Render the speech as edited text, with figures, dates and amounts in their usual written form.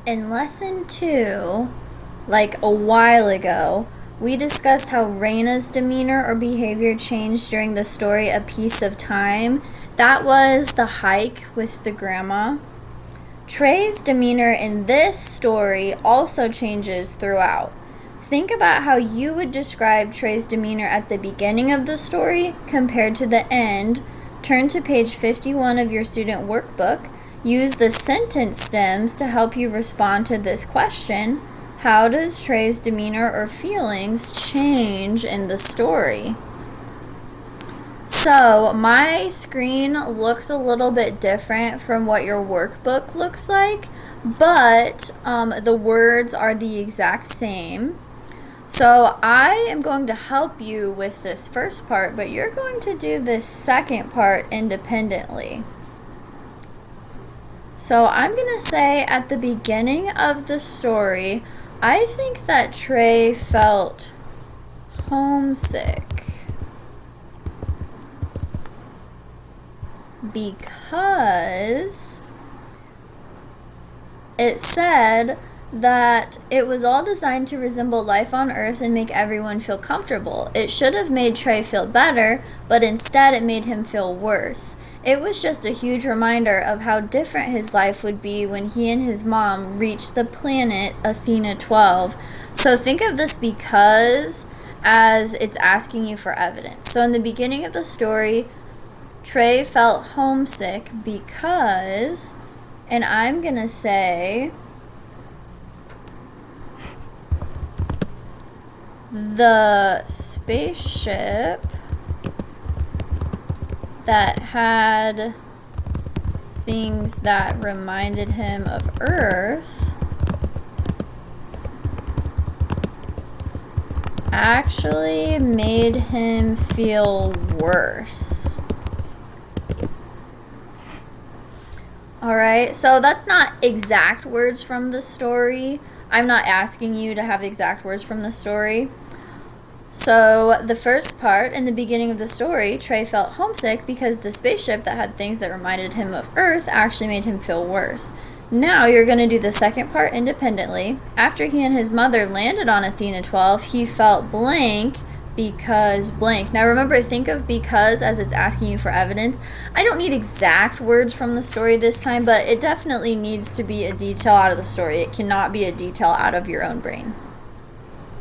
In lesson 2, like a while ago, we discussed how Raina's demeanor or behavior changed during the story A Piece of Time. That was the hike with the grandma. Trey's demeanor in this story also changes throughout. Think about how you would describe Trey's demeanor at the beginning of the story compared to the end. Turn to page 51 of your student workbook. Use the sentence stems to help you respond to this question. How does Trey's demeanor or feelings change in the story? So my screen looks a little bit different from what your workbook looks like, but the words are the exact same. So I am going to help you with this first part, but you're going to do this second part independently. So I'm going to say at the beginning of the story, I think that Trey felt homesick because it said that it was all designed to resemble life on Earth and make everyone feel comfortable. It should have made Trey feel better, but instead it made him feel worse. It was just a huge reminder of how different his life would be when he and his mom reached the planet Athena 12. So think of this because as it's asking you for evidence. So in the beginning of the story, Trey felt homesick because, and I'm going to say, the spaceship that had things that reminded him of Earth actually made him feel worse. Alright, so that's not exact words from the story. I'm not asking you to have exact words from the story. So the first part, in the beginning of the story, Trey felt homesick because the spaceship that had things that reminded him of Earth actually made him feel worse. Now you're going to do the second part independently. After he and his mother landed on Athena 12, he felt blank because blank. Now remember, think of because as it's asking you for evidence. I don't need exact words from the story this time, but it definitely needs to be a detail out of the story. It cannot be a detail out of your own brain.